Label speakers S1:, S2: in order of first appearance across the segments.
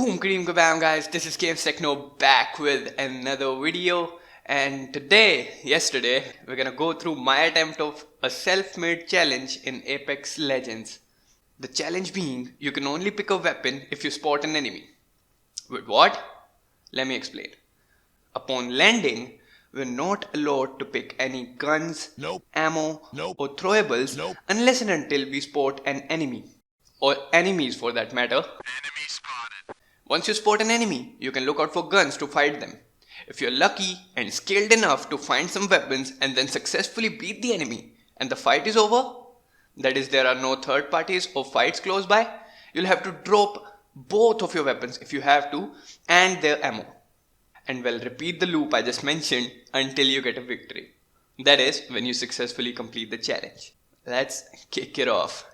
S1: Boom, cream kabam guys, this is GamesTechno back with another video, and yesterday, we're gonna go through my attempt of a self-made challenge in Apex Legends. The challenge being, you can only pick a weapon if you spot an enemy. With what? Let me explain. Upon landing, we're not allowed to pick any guns, ammo, or throwables unless and until we spot an enemy. Or enemies for that matter. Once you spot an enemy, you can look out for guns to fight them. If you're lucky and skilled enough to find some weapons and then successfully beat the enemy and the fight is over, that is there are no third parties or fights close by, you'll have to drop both of your weapons if you have to and their ammo. And well, repeat the loop I just mentioned until you get a victory. That is when you successfully complete the challenge. Let's kick it off.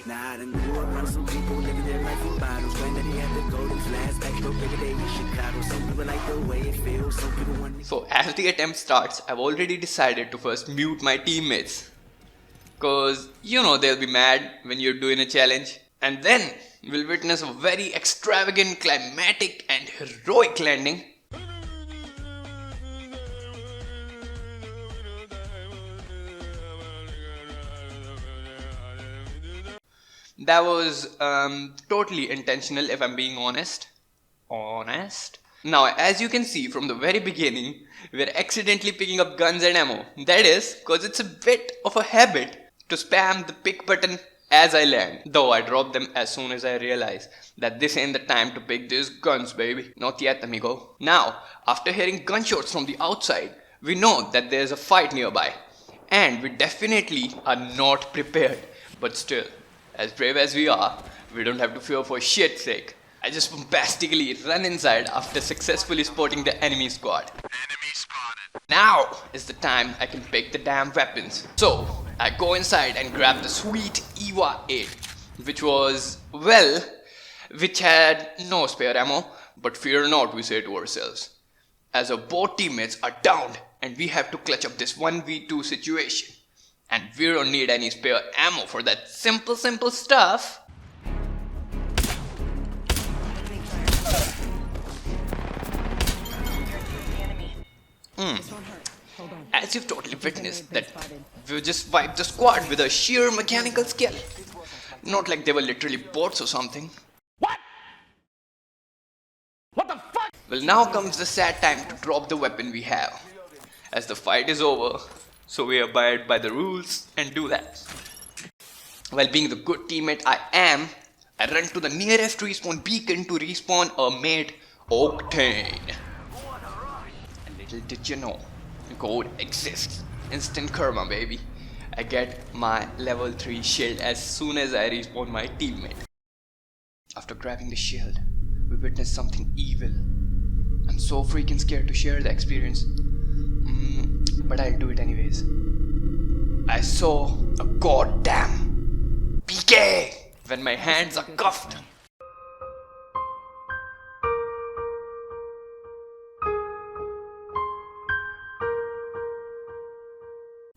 S2: Nah, I done grew around some people living their life in bottles. Granddaddy had the golden flask, backdoor bigger day in Chicago. Some people like the way it feels, some people want.
S1: So as the attempt starts, I've already decided to first mute my teammates. Cause you know they'll be mad when you're doing a challenge. And then we'll witness a very extravagant, climatic and heroic landing. That was totally intentional if I'm being honest. Now as you can see from the very beginning, we're accidentally picking up guns and ammo. That is cause it's a bit of a habit to spam the pick button as I land. Though I drop them as soon as I realize that this ain't the time to pick these guns, baby. Not yet, amigo. Now, after hearing gunshots from the outside, we know that there's a fight nearby. And we definitely are not prepared. But still, as brave as we are, we don't have to fear for shit's sake. I just bombastically run inside after successfully spotting the enemy squad.
S3: Enemy spotted.
S1: Now is the time I can pick the damn weapons. So, I go inside and grab the sweet EVA 8, which had no spare ammo, but fear not, we say to ourselves. As our both teammates are downed and we have to clutch up this 1v2 situation. And we don't need any spare ammo for that simple stuff. As you've totally witnessed that we just wiped the squad with a sheer mechanical skill. Not like they were literally bots or something.
S3: What the fuck?
S1: Well, now comes the sad time to drop the weapon we have. As the fight is over, so we abide by the rules and do that. While being the good teammate I am, I run to the nearest respawn beacon to respawn a mate, Octane. And little did you know, code exists. Instant karma, baby. I get my level 3 shield as soon as I respawn my teammate. After grabbing the shield, we witness something evil. I'm so freaking scared to share the experience. But I'll do it anyways. I saw a goddamn PK when my hands are cuffed.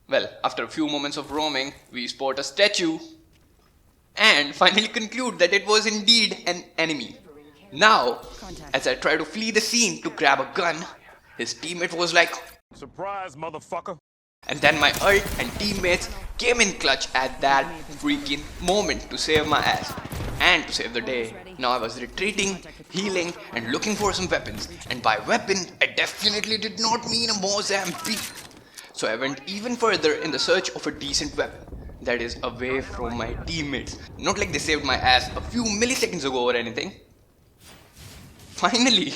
S1: Well, after a few moments of roaming, we spot a statue and finally conclude that it was indeed an enemy. Now, as I try to flee the scene to grab a gun, his teammate was like,
S3: Surprise, motherfucker.
S1: and then my ult and teammates came in clutch at that freaking moment to save my ass and to save the day. Now I was retreating, healing and looking for some weapons, and by weapon I definitely did not mean a Mozambique. So I went even further in the search of a decent weapon that is away from my teammates. Not like they saved my ass a few milliseconds ago or anything. Finally,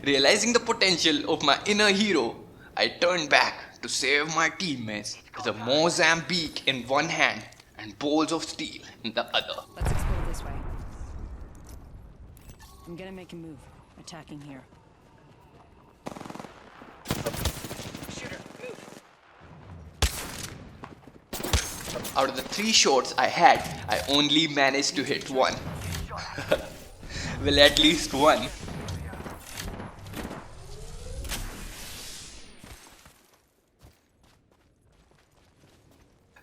S1: realizing the potential of my inner hero, I turned back to save my teammates with a Mozambique in one hand and balls of steel in the other.
S4: Let's explore this way. I'm gonna make a move. Attacking here. Shooter, move.
S1: Out of the 3 shots I had, I only managed to hit one. Well, at least one.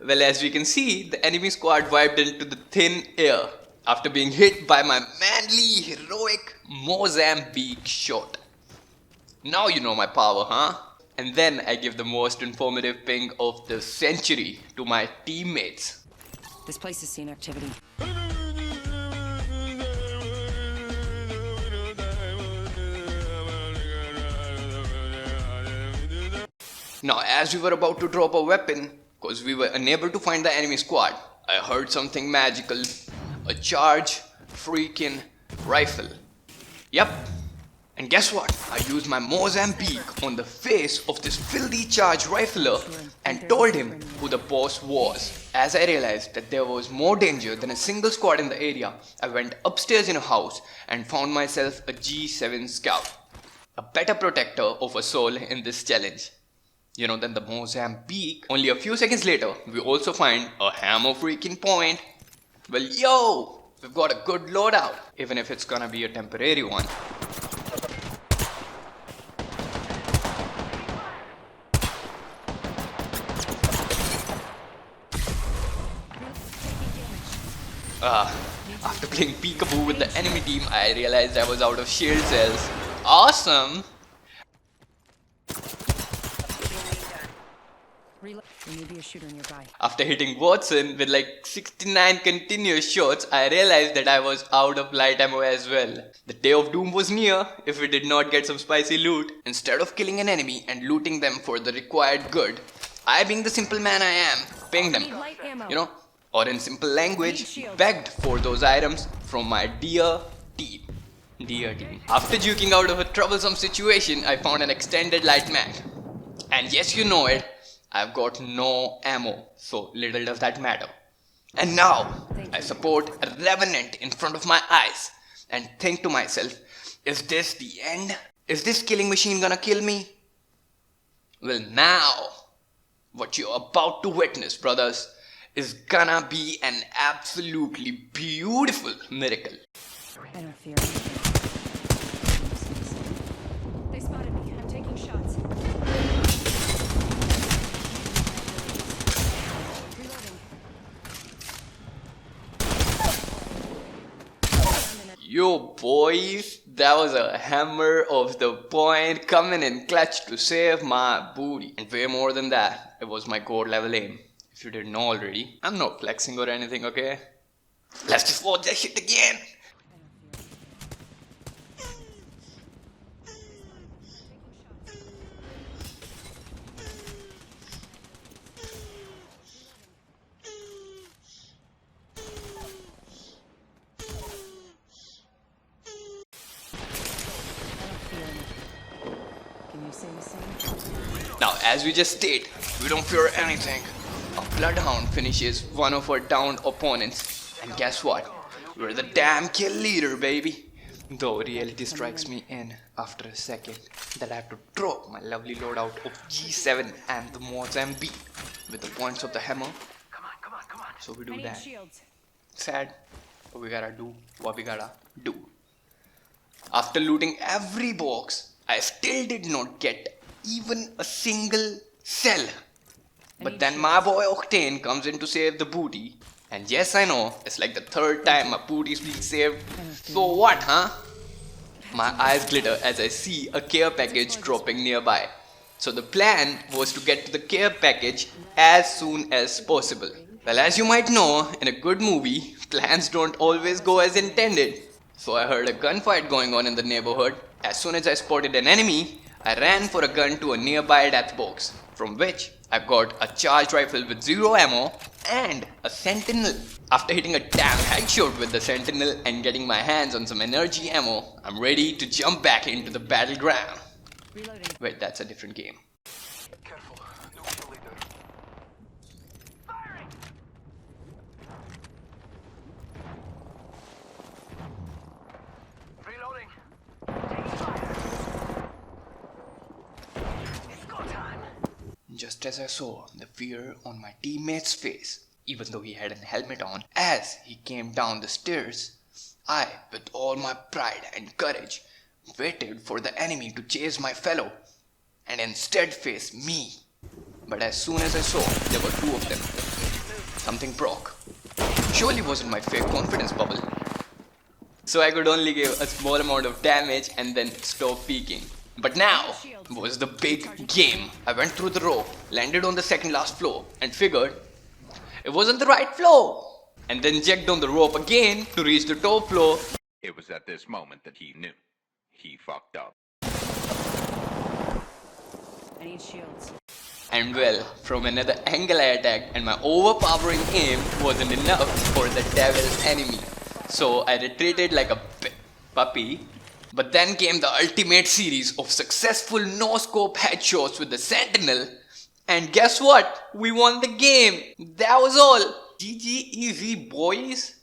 S1: Well, as we can see, the enemy squad wiped into the thin air. after being hit by my manly, heroic Mozambique shot. Now you know my power, huh? And then I give the most informative ping of the century to my teammates.
S4: This place has seen activity.
S1: Now, as we were about to drop a weapon, because we were unable to find the enemy squad, I heard something magical. A charge freaking rifle. Yep. And guess what? I used my Mozambique on the face of this filthy charge rifler and told him who the boss was. As I realized that there was more danger than a single squad in the area, I went upstairs in a house and found myself a G7 scout. A better protector of a soul in this challenge. Than the Mozambique. Only a few seconds later, we also find a hammer freaking point. Well, yo! We've got a good loadout, even if it's gonna be a temporary one. After playing peekaboo with the enemy team, I realized I was out of shield cells. Awesome!
S4: There may be a shooter nearby.
S1: After hitting Watson with like 69 continuous shots, I realized that I was out of light ammo as well. The day of doom was near if we did not get some spicy loot. Instead of killing an enemy and looting them for the required good, I, being the simple man I am, pinged them.
S4: Light ammo.
S1: Or in simple language, begged for those items from my dear team. After juking out of a troublesome situation, I found an extended light mag. And yes, you know it, I've got no ammo, so little does that matter. And now, I support a revenant in front of my eyes and think to myself, is this the end? Is this killing machine gonna kill me? Well, now, what you're about to witness, brothers, is gonna be an absolutely beautiful miracle.
S4: I don't fear anything. They spotted me. I'm taking shots. Reloading.
S1: Yo boys, that was a hammer of the point coming in clutch to save my booty. And way more than that, it was my core level aim. If you didn't know already, I'm not flexing or anything, okay? Let's just watch that shit again.
S4: Can you say the same?
S1: Now, as we just stated, we don't fear anything. A bloodhound finishes one of our downed opponents. And guess what? We're the damn kill leader, baby. Though reality strikes me in after a second that I have to drop my lovely loadout of G7 and the Mozambique with the points of the hammer.
S3: Come on.
S1: So we
S4: I
S1: do
S4: need
S1: that.
S4: shields.
S1: Sad, but we gotta do what we gotta do. After looting every box, I still did not get even a single cell. But then my boy Octane comes in to save the booty. And yes, I know, it's like the third time my booty's being saved. So what, huh? My eyes glitter as I see a care package dropping nearby. So the plan was to get to the care package as soon as possible. Well, as you might know, in a good movie, plans don't always go as intended. So I heard a gunfight going on in the neighborhood. As soon as I spotted an enemy, I ran for a gun to a nearby death box, from which I got a charged rifle with 0 ammo and a sentinel. After hitting a damn headshot with the sentinel and getting my hands on some energy ammo, I'm ready to jump back into the battleground.
S4: Reloading.
S1: Wait, that's a different game.
S3: Careful, no kill leader. Firing! Reloading. Taking fire. It's go time.
S1: Just as I saw the fear on my teammate's face, even though he had a helmet on, as he came down the stairs, I, with all my pride and courage, waited for the enemy to chase my fellow and instead face me. But as soon as I saw there were 2 of them, something broke. Surely wasn't my fake confidence bubble. so I could only give a small amount of damage and then stop peeking. But now was the big game. I went through the rope, landed on the second last floor, and figured it wasn't the right floor. And then checked on the rope again to reach the top floor.
S5: It was at this moment that he knew. He fucked up.
S4: I need shields.
S1: And well, from another angle I attacked, and my overpowering aim wasn't enough for the devil's enemy. So I retreated like a puppy. But then came the ultimate series of successful no-scope headshots with the Sentinel. And guess what? We won the game. That was all. GG easy, boys.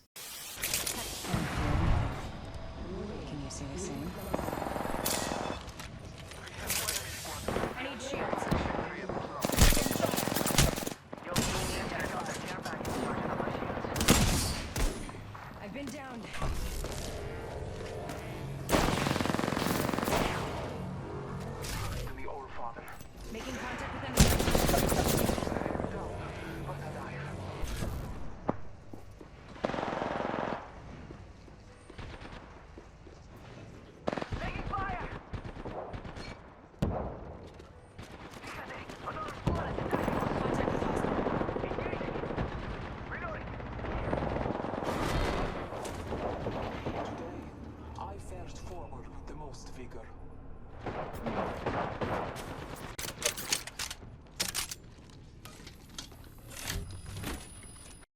S4: Can you see the same? I need shields. I've been down.
S3: To the old father.
S4: Making contact with enemy.
S3: But alive. Taking fire! Descending. Another squad is attacking us.
S4: Contact with hostile.
S3: Engaging. Reloading.
S6: I fared forward with the most vigor.